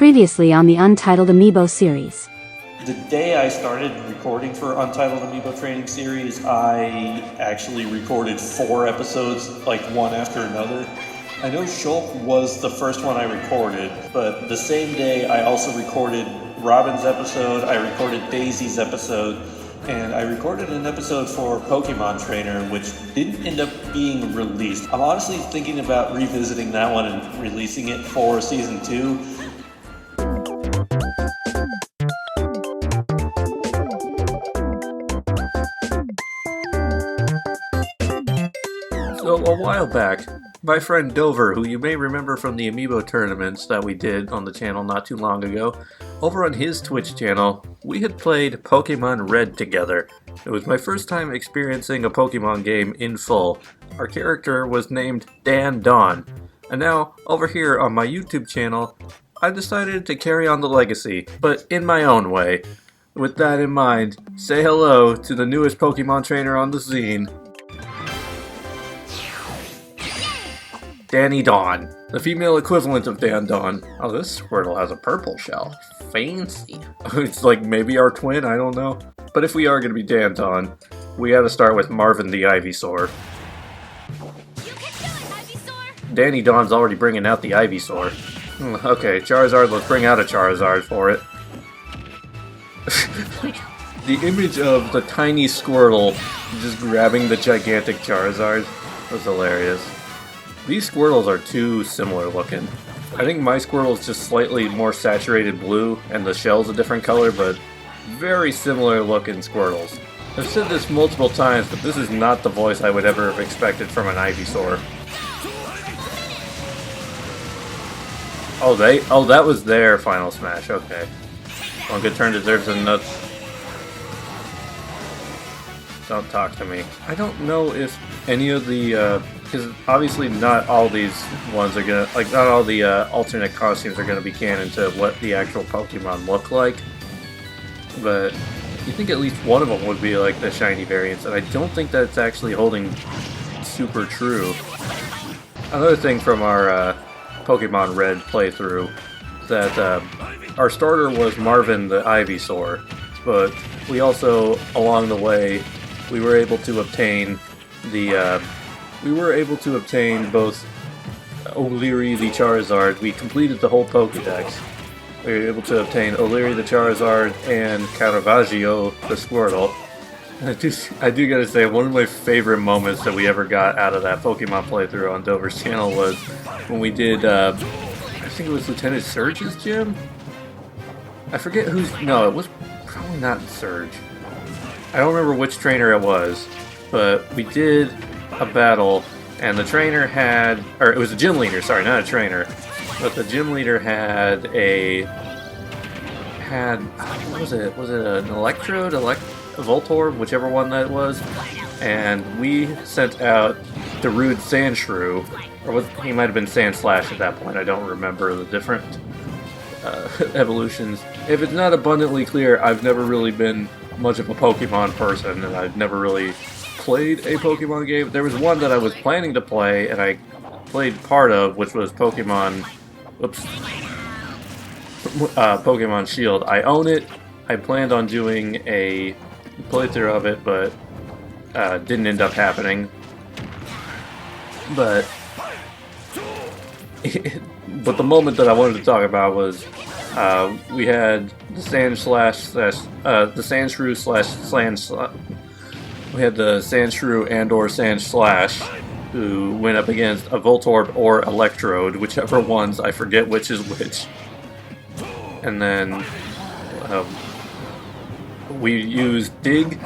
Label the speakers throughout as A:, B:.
A: Previously on the Untitled Amiibo series.
B: The day I started recording for Untitled Amiibo Training Series, I actually recorded 4 episodes, like one after another. I know Shulk was the first one I recorded, but the same day I also recorded Robin's episode, I recorded Daisy's episode, and I recorded an episode for Pokémon Trainer, which didn't end up being released. I'm honestly thinking about revisiting that one and releasing it for Season 2.
C: So a while back, my friend Dover, who you may remember from the Amiibo tournaments that we did on the channel not too long ago, over on his Twitch channel, we had played Pokémon Red together. It was my first time experiencing a Pokémon game in full. Our character was named Dan Dawn. And now, over here on my YouTube channel, I decided to carry on the legacy, but in my own way. With that in mind, say hello to the newest Pokémon trainer on the scene, Danny Dawn, the female equivalent of Dan Dawn. Oh, this Squirtle has a purple shell. Fancy. It's like maybe our twin, I don't know. But if we are going to be Dan Dawn, we gotta start with Marvin the Ivysaur. Danny Dawn's already bringing out the Ivysaur. Okay, Charizard, let's bring out a Charizard for it. The image of the tiny Squirtle just grabbing the gigantic Charizard was hilarious. These Squirtles are too similar looking. I think my Squirtle is just slightly more saturated blue and the shell's a different color, but very similar looking Squirtles. I've said this multiple times, but this is not the voice I would ever have expected from an Ivysaur. Oh, that was their final smash, okay. One good turn deserves a nut. Don't talk to me. I don't know if any of the, because obviously not all these ones are gonna, like, not all the alternate costumes are gonna be canon to what the actual Pokemon look like. But you think at least one of them would be like the shiny variants, and I don't think that's actually holding super true. Another thing from our Pokemon Red playthrough, that our starter was Marvin the Ivysaur, but we also, along the way, we were able to obtain the, both O'Leary the Charizard. We completed the whole Pokédex. We were able to obtain O'Leary the Charizard and Caravaggio the Squirtle. I do gotta say, one of my favorite moments that we ever got out of that Pokemon playthrough on Dover's channel was when we did, I think it was Lieutenant Surge's gym? I forget who's, no, it was probably not Surge. I don't remember which trainer it was, but we did a battle, and the trainer had, or it was a gym leader, sorry, not a trainer, but the gym leader had what was it? Was it an Electrode, a Voltorb, whichever one that was? And we sent out Darude Sandshrew, or he might have been Sandslash at that point, I don't remember the different evolutions. If it's not abundantly clear, I've never really been much of a Pokemon person, and I've never really played a Pokemon game. There was one that I was planning to play, and I played part of, which was Pokemon Shield. I own it. I planned on doing a playthrough of it, but didn't end up happening. But but the moment that I wanted to talk about was we had the Sandshrew we had the Sandshrew and/or Sandslash, who went up against a Voltorb or Electrode, whichever ones, I forget which is which. And then we used Dig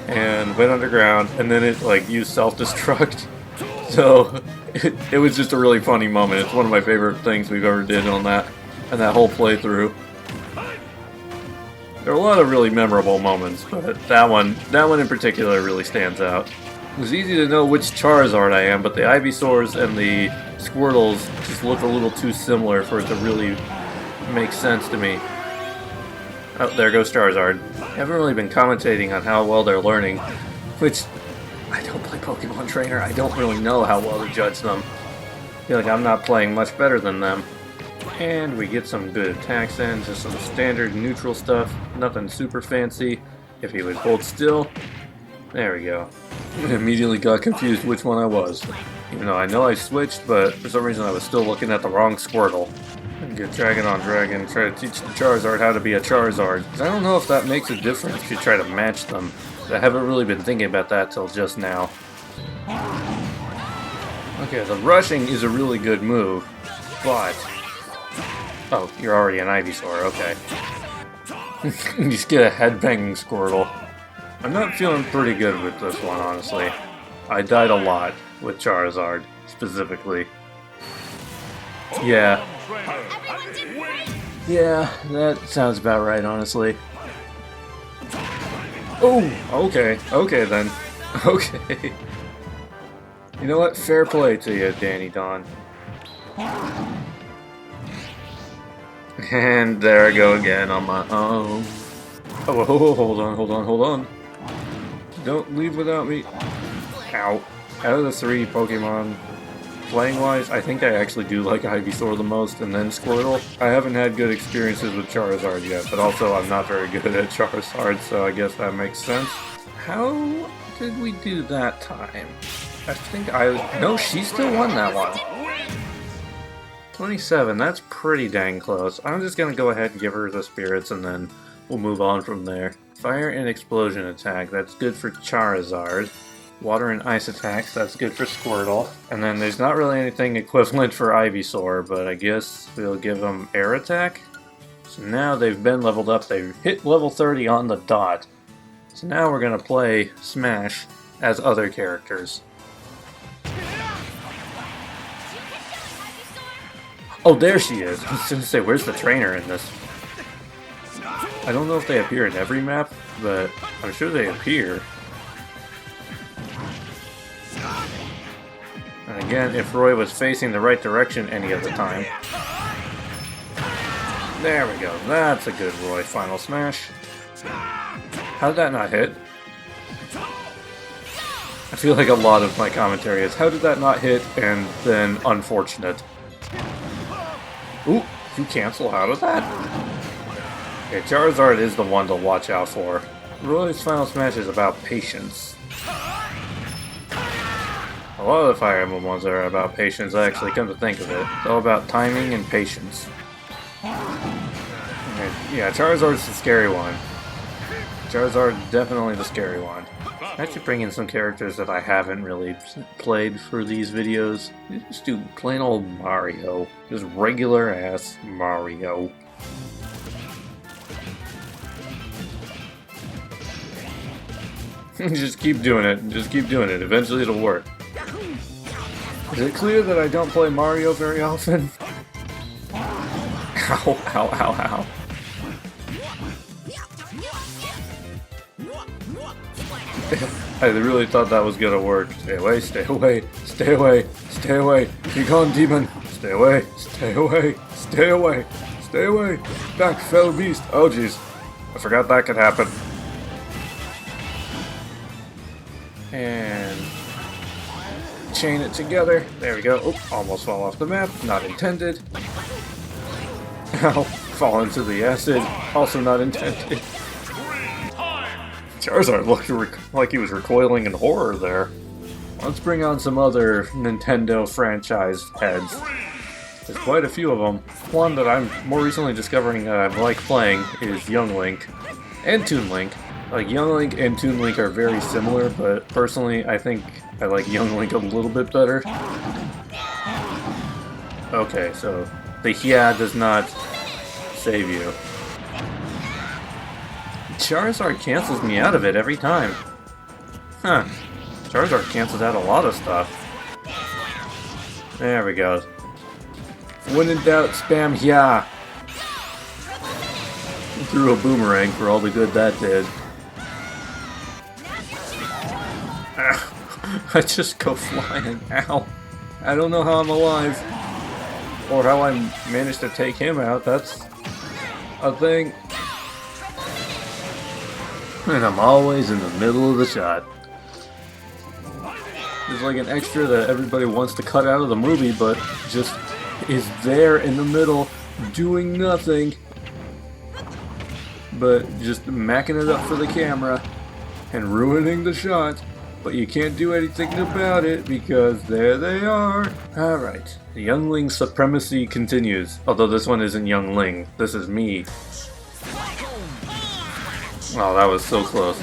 C: and went underground, and then it like used self-destruct. So it was just a really funny moment. It's one of my favorite things we've ever did on that and that whole playthrough. There are a lot of really memorable moments, but that one in particular really stands out. It was easy to know which Charizard I am, but the Ivysaurs and the Squirtles just look a little too similar for it to really make sense to me. Oh, there goes Charizard. I haven't really been commentating on how well they're learning, which I don't play Pokemon Trainer. I don't really know how well to judge them. I feel like I'm not playing much better than them. And we get some good attacks in, just some standard neutral stuff, nothing super fancy. If he would hold still, there we go. I immediately got confused which one I was. Even though I know I switched, but for some reason I was still looking at the wrong Squirtle. Get Dragon on Dragon, try to teach the Charizard how to be a Charizard. I don't know if that makes a difference if you try to match them. I haven't really been thinking about that till just now. Okay, the rushing is a really good move, but... Oh, you're already an Ivysaur, okay. You just get a headbanging Squirtle. I'm not feeling pretty good with this one, honestly. I died a lot with Charizard, specifically. Yeah. Yeah, that sounds about right, honestly. Oh, okay. Okay, then. Okay. You know what? Fair play to you, Danny Don. And there I go again on my own. Oh, hold on. Don't leave without me. Ow. Out of the 3 Pokemon, playing-wise, I think I actually do like Ivysaur the most, and then Squirtle. I haven't had good experiences with Charizard yet, but also I'm not very good at Charizard, so I guess that makes sense. How did we do that time? I think no, she still won that one. 27, that's pretty dang close. I'm just gonna go ahead and give her the spirits and then we'll move on from there. Fire and explosion attack, that's good for Charizard. Water and ice attacks, that's good for Squirtle. And then there's not really anything equivalent for Ivysaur, but I guess we'll give them air attack. So now they've been leveled up, they've hit level 30 on the dot. So now we're gonna play Smash as other characters. Oh, there she is! I was gonna say, where's the trainer in this? I don't know if they appear in every map, but I'm sure they appear. And again, if Roy was facing the right direction any of the time. There we go, that's a good Roy final smash. How did that not hit? I feel like a lot of my commentary is, how did that not hit, and then unfortunate. Ooh, you cancel out of that? Okay, Charizard is the one to watch out for. Roy's final smash is about patience. A lot of the Fire Emblem ones are about patience, I actually come to think of it. It's all about timing and patience. Okay, yeah, Charizard's the scary one. Charizard definitely the scary one. I should bring in some characters that I haven't really played for these videos. Just do plain old Mario. Just regular ass Mario. Just keep doing it. Just keep doing it. Eventually it'll work. Is it clear that I don't play Mario very often? Ow, ow, ow, ow. I really thought that was gonna work. Stay away, stay away, stay away, stay away. Be gone, demon. Stay away, stay away, stay away, stay away. Back, fellow beast. Oh, jeez. I forgot that could happen. And chain it together. There we go. Oh, almost fall off the map. Not intended. Ow. Fall into the acid. Also not intended. Charizard looked like he was recoiling in horror there. Let's bring on some other Nintendo franchise heads. There's quite a few of them. One that I'm more recently discovering that I like playing is Young Link and Toon Link. Like, Young Link and Toon Link are very similar, but personally I think I like Young Link a little bit better. Okay, so the yeah does not save you. Charizard cancels me out of it every time. Huh. Charizard cancels out a lot of stuff. There we go. When in doubt, spam yeah. Threw a boomerang for all the good that did. I just go flying. Ow. I don't know how I'm alive. Or how I managed to take him out. That's a thing. And I'm always in the middle of the shot. There's like an extra that everybody wants to cut out of the movie, but just is there in the middle doing nothing but just macking it up for the camera and ruining the shot. But you can't do anything about it because there they are. Alright, the Youngling supremacy continues. Although this one isn't Youngling, this is me. Oh, that was so close.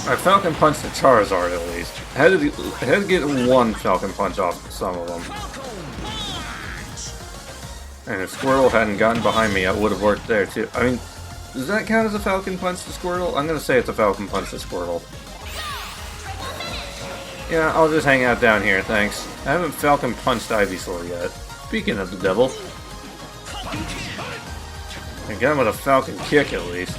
C: I Falcon punched the Charizard at least. I had to get one Falcon punch off some of them. And if Squirtle hadn't gotten behind me, I would have worked there too. I mean, does that count as a Falcon punch to Squirtle? I'm gonna say it's a Falcon punch to Squirtle. Yeah, I'll just hang out down here, thanks. I haven't Falcon punched Ivysaur yet. Speaking of the devil. I got him with a Falcon kick at least.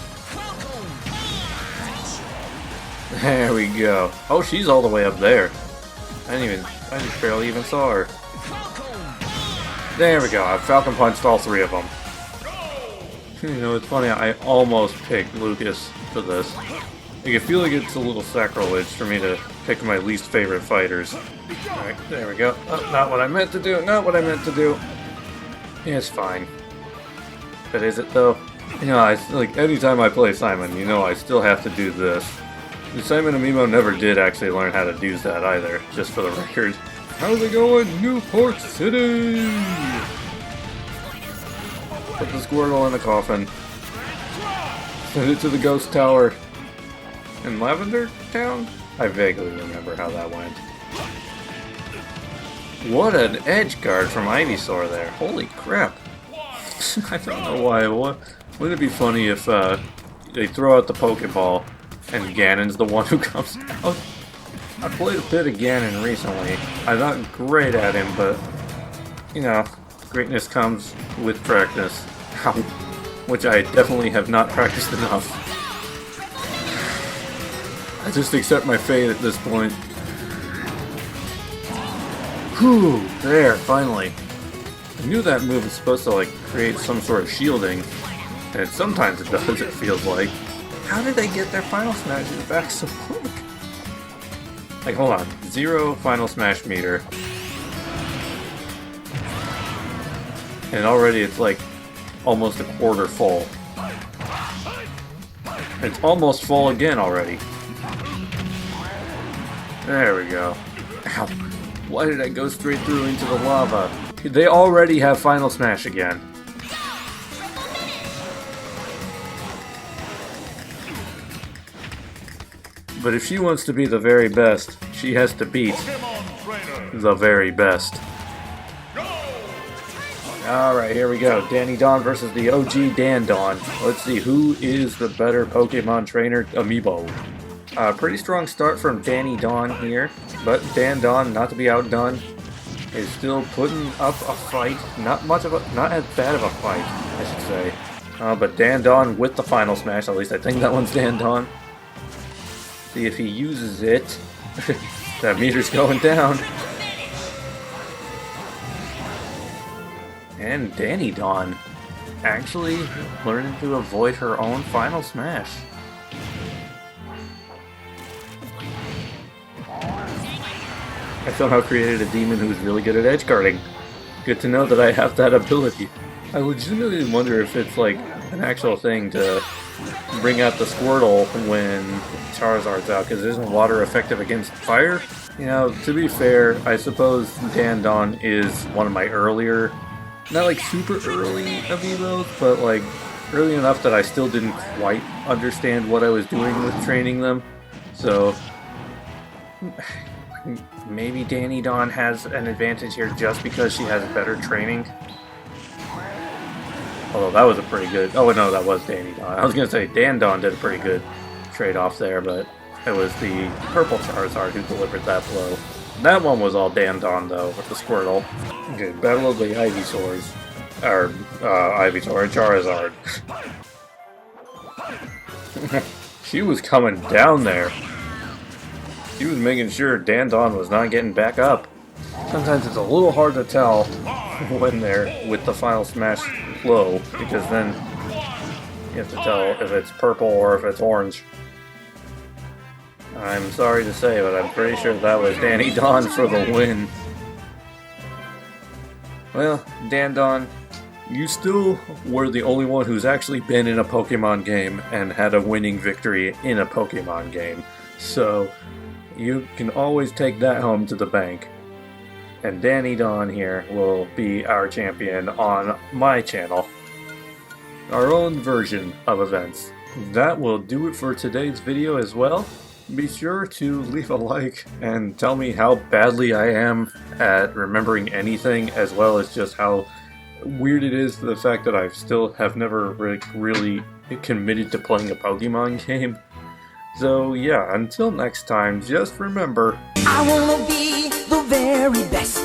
C: There we go. Oh, she's all the way up there. I just barely even saw her. There we go. I Falcon punched all three of them. You know, it's funny, I almost picked Lucas for this. Like, I feel like it's a little sacrilege for me to pick my least favorite fighters. Alright, there we go. Oh, not what I meant to do, not what I meant to do. Yeah, it's fine. But is it though? You know, like, anytime I play Simon, you know I still have to do this. And Simon Amiibo never did actually learn how to do that either, just for the record. How's it going, Newport City? Put the Squirtle in a coffin. Send it to the ghost tower. In Lavender Town? I vaguely remember how that went. What an edge guard from Ivysaur there. Holy crap. I don't know why. Wouldn't it be funny if they throw out the Pokeball and Ganon's the one who comes out? I played a bit of Ganon recently. I'm not great at him, but, you know, greatness comes with practice. Which I definitely have not practiced enough. I just accept my fate at this point. Whew, there, finally. I knew that move was supposed to, like, create some sort of shielding. And sometimes it does, it feels like. How did they get their Final Smashes back so quick? Like, hold on. 0 Final Smash meter. And already it's, like, almost a quarter full. It's almost full again already. There we go. Ow. Why did I go straight through into the lava? They already have Final Smash again. But if she wants to be the very best, she has to beat the very best. Alright, here we go. Danny Don versus the OG Dan Don. Let's see who is the better Pokemon Trainer Amiibo. Pretty strong start from Danny Don here, but Dan Don, not to be outdone, is still putting up a fight. Not as bad of a fight, I should say. But Dan Don with the Final Smash, at least I think that one's Dan Don. See if he uses it. That meter's going down. And Danny Don actually learning to avoid her own Final Smash. I somehow created a demon who's really good at edge guarding. Good to know that I have that ability. I legitimately wonder if it's like an actual thing to bring out the Squirtle when Charizard's out, because isn't water effective against fire? You know, to be fair, I suppose Dan Don is one of my earlier, not like super early Amiibos, but like early enough that I still didn't quite understand what I was doing with training them. So maybe Danny Don has an advantage here just because she has better training. Although that was a pretty good... Oh, no, that was Danny Don. I was going to say Dan Don did a pretty good trade-off there, but it was the purple Charizard who delivered that blow. That one was all Dan Don, though, with the Squirtle. Okay, Battle of the Ivysaurs. Or, Ivysaur, Charizard. She was coming down there. She was making sure Dan Don was not getting back up. Sometimes it's a little hard to tell when they're with the Final Smash flow, because then you have to tell if it's purple or if it's orange. I'm sorry to say, but I'm pretty sure that was Danny Don for the win. Well, Dandon, you still were the only one who's actually been in a Pokemon game and had a winning victory in a Pokemon game. So, you can always take that home to the bank. And Danny Don here will be our champion on my channel. Our own version of events. That will do it for today's video as well. Be sure to leave a like and tell me how badly I am at remembering anything, as well as just how weird it is the fact that I still have never really committed to playing a Pokemon game. So yeah, until next time, just remember,
D: I wanna be the very best.